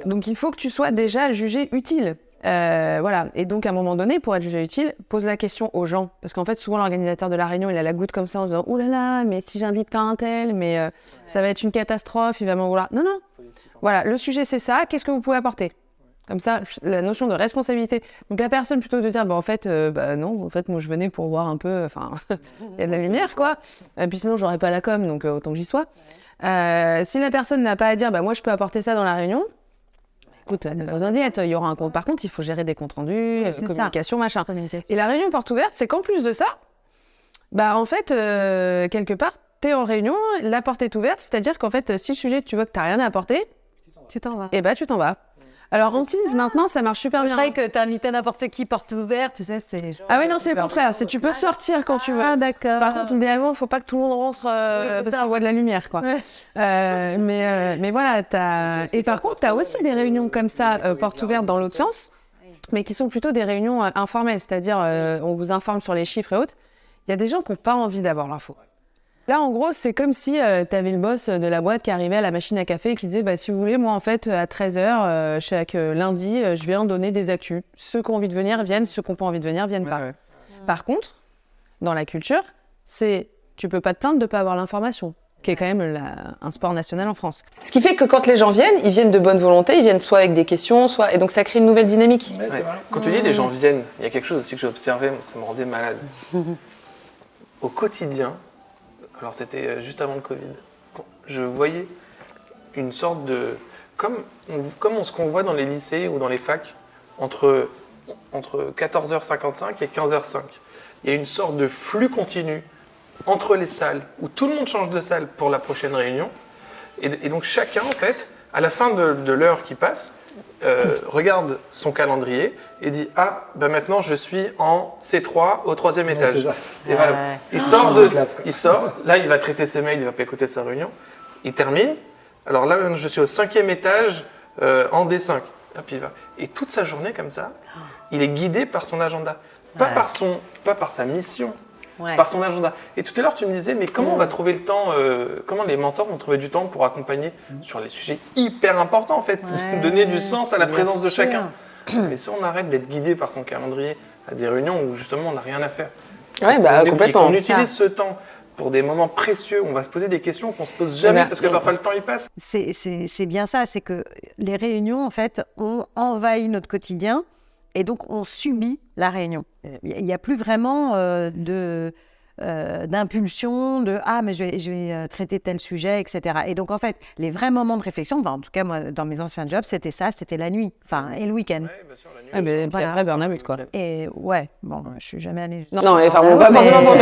Donc, il faut que tu sois déjà jugé utile. Voilà. Et donc, à un moment donné, pour être jugé utile, pose la question aux gens. Parce qu'en fait, souvent, l'organisateur de la réunion, il a la goutte comme ça en se disant « Ouh là là, mais si j'invite pas un tel, mais ça va être une catastrophe, il va m'en vouloir. » Non. Voilà, le sujet, c'est ça. Qu'est-ce que vous pouvez apporter ? Comme ça, la notion de responsabilité. Donc la personne, plutôt que de dire, en fait, non, en fait, moi, je venais pour voir un peu, enfin, il y a de la lumière, quoi. Et puis sinon, j'aurais pas la com, donc autant que j'y sois. Si la personne n'a pas à dire, moi, je peux apporter ça dans la réunion, écoute, ne vous en dites, il y aura un compte. Par contre, il faut gérer des comptes rendus, communication, machin. Et la réunion porte ouverte, c'est qu'en plus de ça, en fait, quelque part, t'es en réunion, la porte est ouverte, c'est-à-dire qu'en fait, si le sujet, tu vois que t'as rien à apporter, tu t'en vas. Et tu t'en vas. Alors en Teams, maintenant, ça marche super bien. Je croyais que tu invitais n'importe qui, porte ouverte, tu sais, c'est... Ah oui, non, c'est le contraire. C'est tu peux sortir quand tu veux. Ah, d'accord. Par contre, idéalement, il ne faut pas que tout le monde rentre parce qu'on voit de la lumière, quoi. Ouais. Mais voilà, Et par contre, tu as aussi des réunions comme ça, porte ouverte dans l'autre sens, mais qui sont plutôt des réunions informelles, c'est-à-dire on vous informe sur les chiffres et autres. Il y a des gens qui n'ont pas envie d'avoir l'info. Là, en gros, c'est comme si tu avais le boss de la boîte qui arrivait à la machine à café et qui disait si vous voulez, moi, en fait, à 13h, chaque lundi, je viens donner des actus. Ceux qui ont envie de venir viennent, ceux qui n'ont pas envie de venir viennent pas. Ouais. Par contre, dans la culture, tu peux pas te plaindre de ne pas avoir l'information, qui est quand même un sport national en France. Ce qui fait que quand les gens viennent, ils viennent de bonne volonté, ils viennent soit avec des questions, et donc ça crée une nouvelle dynamique. Ouais. Quand tu dis les gens viennent, il y a quelque chose aussi que j'ai observé, ça me rendait malade. au quotidien, alors c'était juste avant le Covid, je voyais une sorte de... Comme ce qu'on voit dans les lycées ou dans les facs, entre 14h55 et 15h05. Il y a une sorte de flux continu entre les salles, où tout le monde change de salle pour la prochaine réunion. Et donc chacun, en fait, à la fin de l'heure qui passe, regarde son calendrier et dit « Ah, ben maintenant je suis en C3 au 3e étage. » Et voilà. Il sort, là il va traiter ses mails, il va pas écouter sa réunion. Il termine. Alors là, je suis au 5e étage en D5. Et puis il va. Et toute sa journée comme ça, il est guidé par son agenda. Pas par sa mission, par son agenda. Et tout à l'heure, tu me disais, mais comment on va trouver le temps, comment les mentors vont trouver du temps pour accompagner sur les sujets hyper importants, en fait, donner du sens à la présence de chacun. Mais si on arrête d'être guidé par son calendrier à des réunions où justement on n'a rien à faire, complètement. Et qu'on utilise ce temps pour des moments précieux, on va se poser des questions qu'on ne se pose jamais parce que parfois le temps il passe. C'est bien ça, c'est que les réunions, en fait, ont envahi notre quotidien et donc on subit la réunion. Il n'y a plus vraiment d'impulsion, de « Ah, mais je vais traiter tel sujet, etc. » Et donc, en fait, les vrais moments de réflexion, en tout cas, moi, dans mes anciens jobs, c'était ça, c'était la nuit, et le week-end. Ouais, bien sûr, la nuit. Mais après, burn-out, quoi. Et je suis jamais allée... Non, mais enfin, pas forcément pour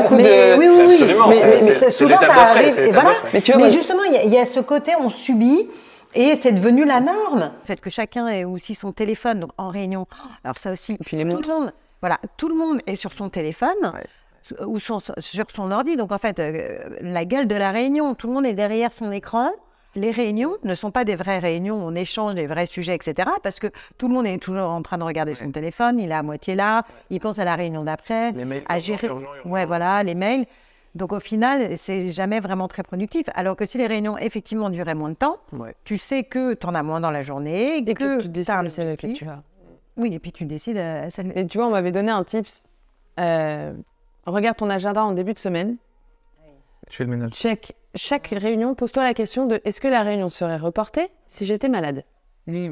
beaucoup de... Oui. Absolument, Mais souvent, ça arrive. Et voilà. Mais justement, il y a ce côté, on subit... Et c'est devenu la norme. Le fait que chacun ait aussi son téléphone, donc en réunion. Alors ça aussi, puis les tout le monde est sur son téléphone ou sur son ordi. Donc en fait, la gueule de la réunion, tout le monde est derrière son écran. Les réunions ne sont pas des vraies réunions, on échange des vrais sujets, etc. Parce que tout le monde est toujours en train de regarder son téléphone, il est à moitié là, il pense à la réunion d'après, à gérer. Ouais, voilà, les mails. Donc au final, c'est jamais vraiment très productif. Alors que si les réunions effectivement duraient moins de temps, tu sais que tu en as moins dans la journée, et que tu décides à celle que tu as. Oui, et puis tu décides. Et tu vois, on m'avait donné un tips. Regarde ton agenda en début de semaine. Tu fais le ménage. Check chaque réunion, pose-toi la question de est-ce que la réunion serait reportée si j'étais malade. Et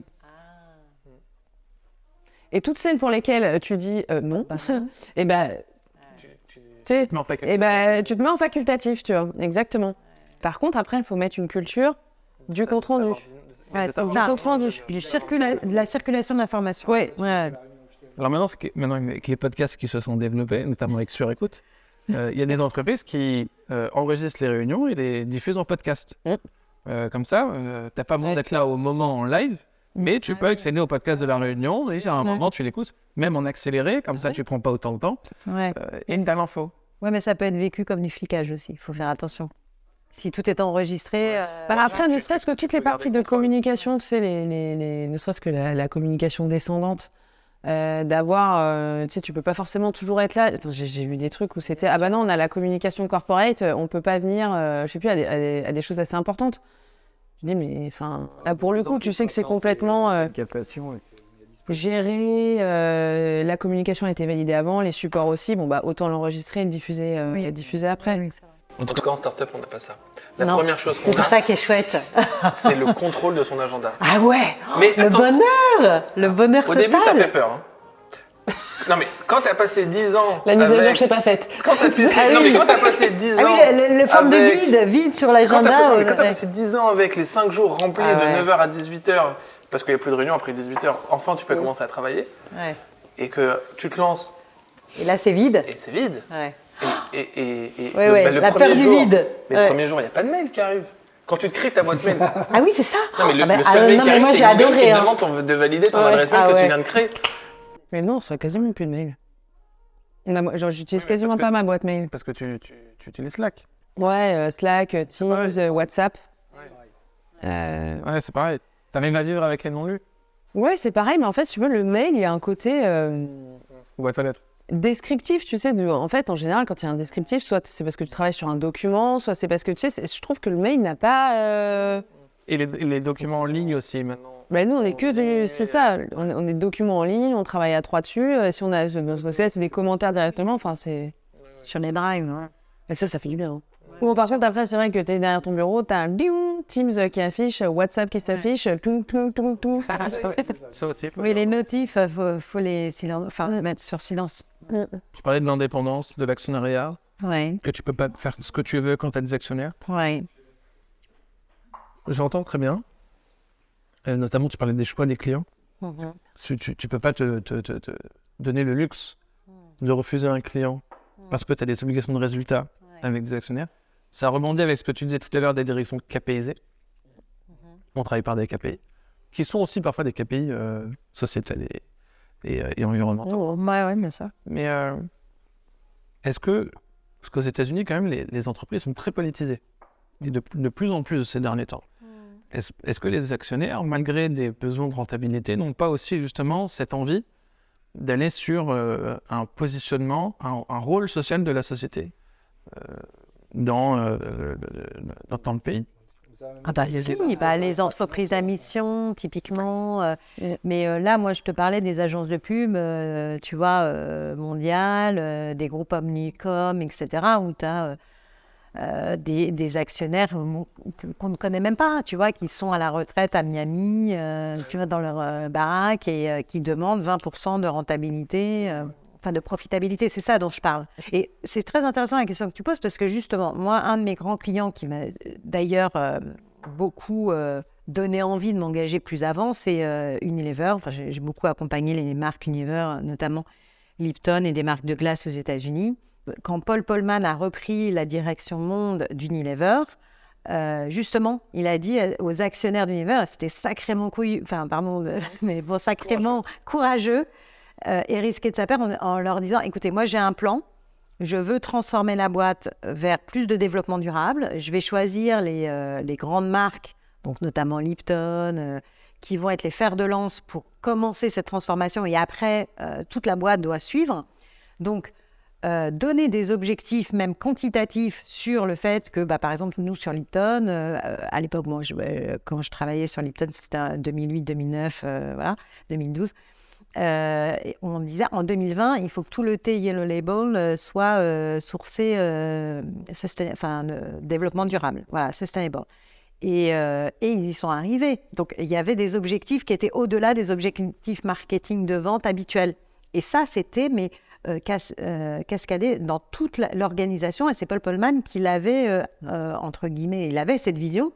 toutes celles pour lesquelles tu dis non, et tu te mets en facultatif, tu vois, exactement. Par contre, après, il faut mettre une culture du compte rendu. Compte rendu. La circulation de l'information. Oui. Alors maintenant avec les podcasts qui se sont développés, notamment avec Surécoute, il y a des entreprises qui enregistrent les réunions et les diffusent en podcast. Comme ça, tu n'as pas besoin d'être là au moment en live, mais tu peux accéder au podcast de la réunion et à un moment, tu l'écoutes, même en accéléré, comme ça, tu ne prends pas autant de temps. Et tu as l'info. Oui, mais ça peut être vécu comme du flicage aussi, il faut faire attention. Si tout est enregistré... Après, ne serait-ce que toutes les parties de communication, tu sais, ne serait-ce que la communication descendante, d'avoir... tu sais, tu peux pas forcément toujours être là. Attends, j'ai vu des trucs où c'était... Ah bah non, on a la communication corporate, on peut pas venir, je sais plus, à des choses assez importantes. Je dis, mais enfin, là pour le coup, tu sais que c'est complètement géré, la communication a été validée avant, les supports aussi, bon bah autant l'enregistrer et le diffuser après. En tout cas, en start-up, on n'a pas ça. La première chose qu'on a, c'est ça qui est chouette. c'est le contrôle de son agenda. Ah ouais, mais le bonheur au total. début, ça fait peur. Non mais quand tu as passé 10 ans... La mise à jour, je sais pas faite. Non mais quand tu as passé 10 ans... Ah oui, le forme de vide sur l'agenda. Quand tu as passé 10 ans avec les 5 jours remplis de 9h à 18h, parce qu'il n'y a plus de réunion après 18h, enfin tu peux commencer à travailler, et que tu te lances... Et là, c'est vide. Et c'est vide. La peur du vide. Mais le premier jour, il n'y a pas de mail qui arrive. Quand tu te crées ta boîte mail. Ah oui, c'est ça. Non, mais le seul mail qui arrive, moi, c'est j'ai adoré, qui demande de valider ton adresse mail que tu viens de créer. Mais non, ça n'a quasiment plus de mail. J'utilise quasiment pas ma boîte mail. Parce que tu utilises Slack. Ouais, Slack, Teams, WhatsApp. Ouais, c'est pareil. T'as même à vivre avec les non-lus. Ouais, c'est pareil, mais en fait, si tu veux, le mail, il y a un côté... boîte aux lettres. Descriptif, tu sais, en fait, en général, quand il y a un descriptif, soit c'est parce que tu travailles sur un document, soit c'est parce que, tu sais, je trouve que le mail n'a pas... Et les documents en ligne aussi, maintenant. Ben nous, on est que c'est ça, on est documents en ligne, on travaille à 3 dessus, si on a, c'est des commentaires directement, enfin, c'est... Sur les drives, Et ça fait du bien. Bon, par contre, après, c'est vrai que tu es derrière ton bureau, tu as un Teams qui affiche, WhatsApp qui s'affiche, tout. Oui, les notifs, faut les mettre sur silence. Tu parlais de l'indépendance, de l'actionnariat. que tu peux pas faire ce que tu veux quand tu as des actionnaires. Ouais. J'entends très bien. Notamment, tu parlais des choix des clients. Tu peux pas te donner le luxe de refuser un client parce que tu as des obligations de résultat avec des actionnaires. Ça rebondit avec ce que tu disais tout à l'heure des directions KPIsées. On travaille par des KPI, qui sont aussi parfois des KPI sociétales et environnementaux. Ouais, bien sûr. Mais est-ce que, parce qu'aux États-Unis, quand même, les entreprises sont très politisées, et de plus en plus ces derniers temps. Est-ce que les actionnaires, malgré des besoins de rentabilité, n'ont pas aussi justement cette envie d'aller sur un positionnement, un rôle social de la société dans le pays? Les entreprises à mission, typiquement. Mais là, moi, je te parlais des agences de pub, tu vois, mondiales, des groupes Omnicom, etc., où tu as des actionnaires qu'on ne connaît même pas, tu vois, qui sont à la retraite à Miami, tu vois, dans leur baraque et qui demandent 20% de rentabilité. De profitabilité, c'est ça dont je parle. Et c'est très intéressant la question que tu poses parce que justement, moi, un de mes grands clients qui m'a d'ailleurs beaucoup donné envie de m'engager plus avant, c'est Unilever. Enfin, j'ai beaucoup accompagné les marques Unilever, notamment Lipton et des marques de glace aux États-Unis. Quand Paul Polman a repris la direction monde d'Unilever, justement, il a dit aux actionnaires d'Unilever, c'était sacrément sacrément courageux et risqué de sa perte en leur disant, écoutez, moi j'ai un plan, je veux transformer la boîte vers plus de développement durable, je vais choisir les grandes marques, donc notamment Lipton, qui vont être les fers de lance pour commencer cette transformation et après, toute la boîte doit suivre. Donc, donner des objectifs, même quantitatifs, sur le fait que, par exemple, nous, sur Lipton, à l'époque, moi, quand je travaillais sur Lipton, c'était 2008, 2009, 2012, on disait en 2020, il faut que tout le thé Yellow Label soit sourcé développement durable, sustainable. Et ils y sont arrivés. Donc, il y avait des objectifs qui étaient au-delà des objectifs marketing de vente habituels. Et ça, c'était cascadé dans toute l'organisation. Et c'est Paul Polman qui l'avait, entre guillemets, il avait cette vision,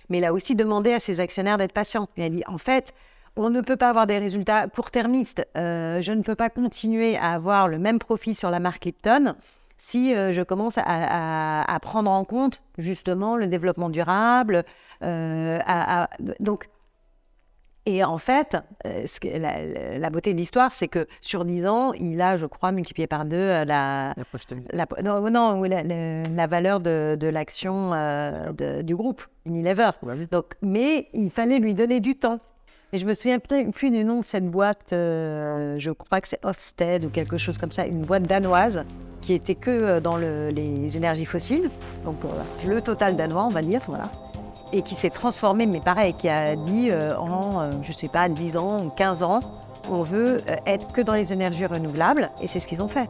mais il a aussi demandé à ses actionnaires d'être patients. Il a dit, en fait, on ne peut pas avoir des résultats court-termistes. Je ne peux pas continuer à avoir le même profit sur la marque Lipton si je commence à prendre en compte justement le développement durable. Et en fait, la beauté de l'histoire, c'est que sur 10 ans, il a, je crois, multiplié par 2 la valeur de l'action du groupe Unilever. Donc, mais il fallait lui donner du temps. Et je me souviens plus du nom de cette boîte, je crois que c'est Ofsted ou quelque chose comme ça, une boîte danoise qui était que dans les énergies fossiles, donc le total danois, on va dire, voilà. Et qui s'est transformé, mais pareil, qui a dit je sais pas, 10 ans ou 15 ans, on veut être que dans les énergies renouvelables, et c'est ce qu'ils ont fait.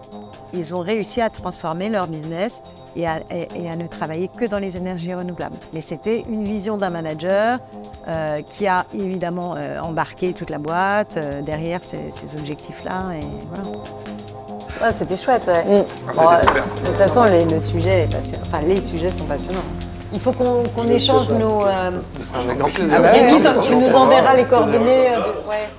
Ils ont réussi à transformer leur business et à ne travailler que dans les énergies renouvelables. Mais c'était une vision d'un manager qui a évidemment embarqué toute la boîte derrière ces objectifs-là, et voilà. Ouais, c'était chouette, ouais. De toute façon, le sujet est passionnant. Enfin, les sujets sont passionnants. Il faut qu'on échange nos... C'est un grand plaisir. Tu nous enverras les coordonnées. Ouais.